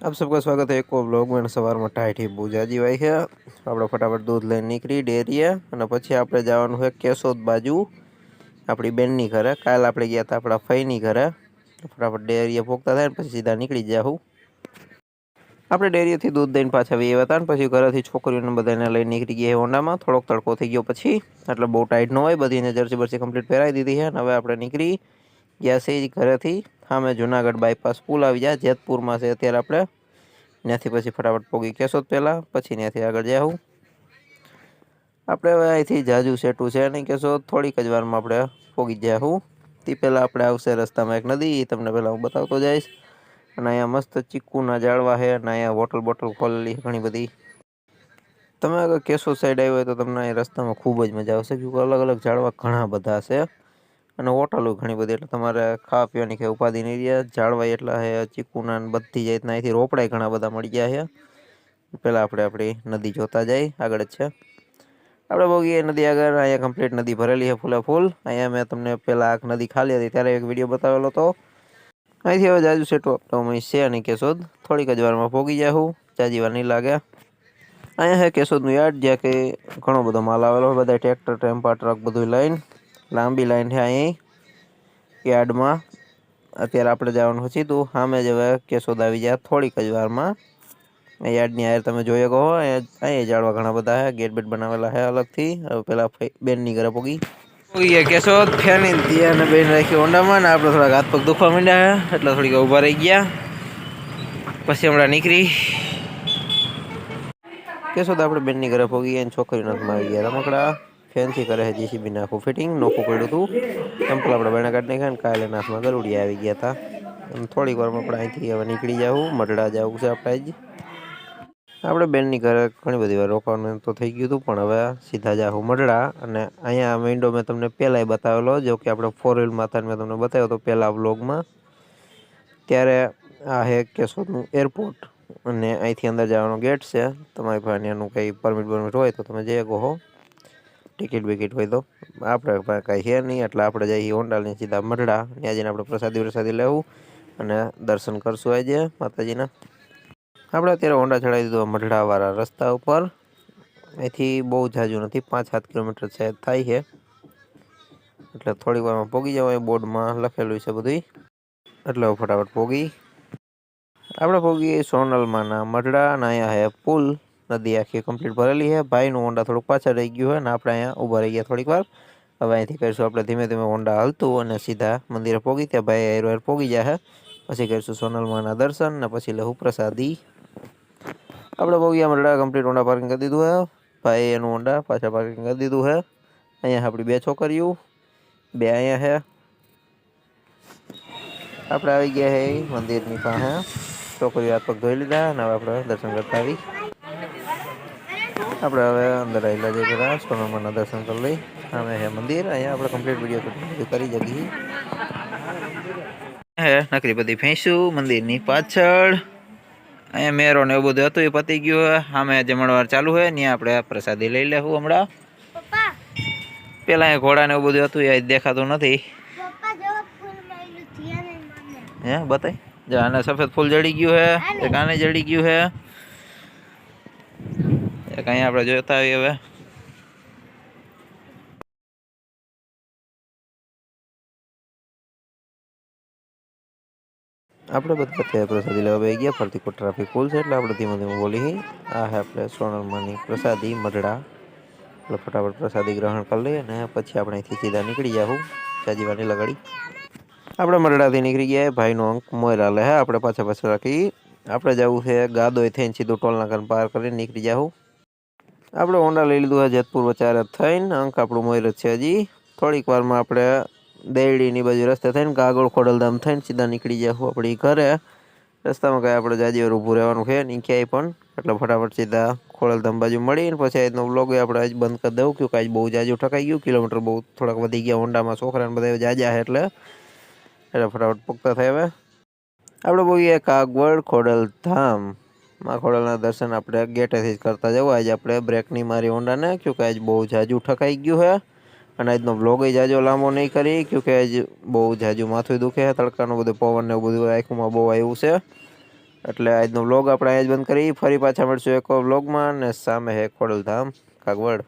आप सबका स्वागत है एक और ब्लॉग में। સવારમાં ટાઈઠી બુજાજી વાય છે આપણે ફટાફટ દૂધ લઈને નીકળી ડેરીએ અને પછી આપણે જવાનું છે કેશોદ બાજુ આપણી બેનની ઘરે. કાલ આપણે ગયા હતા આપણા ફઈની ઘરે. ફટાફટ ડેરીએ પોગતા થાય ને પછી સીધા નીકળી જાઉં. આપણે ડેરીએથી દૂધ દઈને પાછા આવ્યા હતા ને પછી ઘરેથી છોકરીઓને બધાને લઈને નીકળી ગયા હોન્ડામાં. થોડોક તડકો થઈ ગયો પછી એટલે બહુ ટાઈટ ન હોય, બધીને જર્સી બરસી કમ્પ્લીટ પહેરાવી દીધી છે. હવે આપણે નીકળી ગયા છે ઘરેથી. સામે જુનાગઢ બાયપાસ પુલ આવી જાય, જેતપુરમાં છે અત્યારે આપણે. ત્યાંથી પછી ફટાફટ પોગી કેશોદ પહેલાં, પછી ત્યાંથી આગળ જાઉં. આપણે હવે અહીંથી જાજુ સેટું છે નહીં કેશોદ, થોડીક જ વારમાં આપણે પોગી જાઉં. તે પહેલાં આપણે આવશે રસ્તામાં એક નદી, એ તમને પહેલાં હું બતાવતો જઈશ. અને અહીંયા મસ્ત ચીકુના ઝાડવા છે અને અહીંયા હોટલ બોટલ ખોલેલી ઘણી બધી. તમે અગર કેશોદ સાઈડ આવ્યો હોય તો તમને અહીં રસ્તામાં ખૂબ જ મજા આવશે, કેમકે અલગ અલગ ઝાડવા ઘણા બધા છે અને હોટલો ઘણી બધી. એટલે તમારે ખાવા પીવાની કંઈ ઉપાધિ નહીં રહે. ઝાડવા એટલા છે, ચીકુના બધી જાતના. અહીંથી રોપડાય ઘણા બધા મળી ગયા છે. પહેલાં આપણે આપણી નદી જોતા જઈએ, આગળ જ છે આપણે પોગીએ નદી આગળ. અહીંયા કમ્પ્લીટ નદી ભરેલી છે ફૂલે ફૂલ. અહીંયા મેં તમને પહેલાં આ નદી ખાલી હતી ત્યારે એક વિડીયો બતાવેલો હતો. અહીંથી હવે જાજુ સેટું આપણે છે નહીં કેશોદ, થોડીક જ વારમાં પોગી જાઉં, જાજી વાર નહીં લાગે. અહીંયા છે કેશોદનું યાર્ડ, જ્યાં કે ઘણો બધો માલ આવેલો હોય, બધા ટ્રેક્ટર ટેમ્પા ટ્રક બધું લઈને. લાંબી લાઈન છે અહીં યાર્ડમાં. અત્યારે આપણે જવાનું છે સીધું સામે જ. હવે કેશોદ આવી જાય થોડીક જ વારમાં. યાર્ડની હારે તમે જોઈ શકો, અહીંયા ઝાડવા ઘણા બધા છે, ગેટ બેટ બનાવેલા છે અલગથી. હવે પેલા બેનની ઘરે પોગી કેશોદ ફેની અને બેન રાખી હોન્ડામાં ને આપણે થોડાક હાથ પગ દુખવા માંડ્યા છે એટલે થોડીક ઊભા રહી ગયા. પછી હમણાં નીકળી કેશોદ આપણે બેનની ઘરે પોગી અને છોકરીના હાથમાં આવી ગયા રમકડા. ફેન્સી કરે છે જીસીબી નાખું ફિટિંગ નોખું પડ્યું હતું. ટેમ્પલ આપણે બેના કાઢી નાખ્યા ને કાલે નાથમાં ગરુડિયા આવી ગયા હતા. થોડીક વારમાં આપણે અહીંથી હવે નીકળી જાઉં, મઢડા જવું છે આપણે જ. આપણે બેનની ઘરે ઘણી બધી વાર રોકાવાનું તો થઈ ગયું હતું, પણ હવે સીધા જાઉં મઢડા. અને અહીંયા વિન્ડો મેં તમને પહેલાંય બતાવેલો, જો કે આપણે 4 વ્હીલ માતાને મેં તમને બતાવ્યો હતો પહેલાં વ્લોગમાં. ત્યારે આ છે કેશોદનું એરપોર્ટ અને અહીંથી અંદર જવાનો ગેટ છે. તમારી પાસે એનું કંઈ પરમિટ હોય તો તમે જઈ શકો છો, ટિકિટ વિકિટ હોય તો. આપણે પાસે કાંઈ છે નહીં એટલે આપણે જઈએ હોન્ડાની સીધા મઢડા. ત્યાં જઈને આપણે પ્રસાદી લેવું અને દર્શન કરશું આજે માતાજીના. આપણે અત્યારે હોન્ડા ચડાવી દીધું મઢડાવાળા રસ્તા ઉપર. અહીંથી બહુ જાજુ નથી, 5-7 કિલોમીટર શાયદ થાય છે. એટલે થોડીક વારમાં પોગી જાવ. એ બોર્ડમાં લખેલું છે બધું, એટલે ફટાફટ પોગી. આપણે પોગી સોનલમાંના મઢડા અને અહીંયા છે પુલ. નદી આખી કમ્પ્લીટ ભરેલી છે. ભાઈનું હોન્ડા થોડુંક પાછળ રહી ગયું છે ને આપણે અહીંયા ઊભા રહી ગયા થોડીક વાર. હવે અહીંથી કરીશું આપણે ધીમે ધીમે હોન્ડા હાલતું અને સીધા મંદિરે પોગી. ત્યાં ભાઈ હેર પોગી જાય. પછી કરીશું સોનલમાંના દર્શન ને પછી લેવું પ્રસાદી. આપણે પોગીયા મઢડા કમ્પ્લીટ હોન્ડા પાર્કિંગ કરી દીધું છે. ભાઈ એનું હોન્ડા પાછા પાર્કિંગ કરી દીધું છે. અહીંયા આપણી 2 છોકરીઓ, 2 અહીંયા છે. આપણે આવી ગયા છે મંદિરની પાસે. છોકરીઓ હાથ પગ ધોઈ લીધા અને હવે આપણે દર્શન કરતા આવી. આપણે હવે અંદર આવેલા જઈએ પહેલાં સોનલમાંના દર્શન કરી લઈ. સામે છે મંદિર. અહીંયા આપણે કમ્પ્લીટ વિડીયો શૂટિંગ કરી શકીએ. હે નકરી બધી ભેંસું મંદિરની પાછળ. અહીંયા મેરો ને એવું બધું હતું, એ પતી ગયું. સામે જમણવાર ચાલુ હોય ત્યાં આપણે પ્રસાદી લઈ લેવું હમણાં. પેલા ઘોડા ને એવું બધું હતું, એ દેખાતું નથી. હે બતાય જા. આને સફેદ ફૂલ જડી ગયું છે, એક આને જડી ગયું છે, એક અહીંયા આપણે જોતા આવીએ. હવે આપણે બધા પ્રસાદી લેવા બે ગયા. ફરતી કોઈ ટ્રાફિક ફૂલ છે એટલે આપણે ધીમે ધીમે બોલી. આ છે આપણે સોનલમાંની પ્રસાદી મઢડા. એટલે ફટાફટ પ્રસાદી ગ્રહણ કરી લઈએ અને પછી આપણે અહીંથી સીધા નીકળી જાઉં જાજીવાની લગાડી. આપણે મઢડાથી નીકળી ગયા. ભાઈનો અંક મોયરા લે હે. આપણે પાછળ રાખી આપણે જવું છે ગાદોય થઈને સીધું ટોલનાકા પાર કરીને નીકળી જાઉં. આપણે હોન્ડા લઈ લીધું છે જેતપુર વચારે થઈને. અંક આપણું મોયર જ છે હજી. થોડીક વારમાં આપણે દેરડીની બાજુ રસ્તે થઈને કાગળ ખોડલધામ થઈને સીધા નીકળી જાઉં આપણી ઘરે. રસ્તામાં કાંઈ આપણે જાજી વાર ઊભું રહેવાનું છે નહીં ક્યાંય પણ. એટલે ફટાફટ સીધા ખોડલધામ બાજુ મળીને પછી આજનો વ્લોગ આપણે આજ બંધ કરી દઉં, કે આજ બહુ જાજુ ઠકાઈ ગયું. કિલોમીટર બહુ થોડાક વધી ગયા હોન્ડામાં. છોકરાને બધા જાજા છે એટલે ફટાફટ પુખ્તા થાય. હવે આપણે બોલીએ કાગવડ ખોડલધામ. માં ખોડલના દર્શન આપણે ગેટેથી જ કરતા જવું. આજે આપણે બ્રેક નહીં મારી હોન્ડાને, ક્યોંકि આજ બહુ જાજુ ઠકાઈ ગયું છે. અને આજનો વ્લોગ જાજો લાંબો નહીં કરી, ક્યોંકि આજ બહુ જાજુ માથું દુખે છે. તડકાનું બધું પવન ને એવું બધું આંખમાં બહુ આવ્યું છે એટલે આજનો વ્લોગ આપણે અહીંયા જ બંધ કરી. ફરી પાછા મળશું એક વ્લોગમાં. અને સામે હે ખોડલધામ કાગવડ.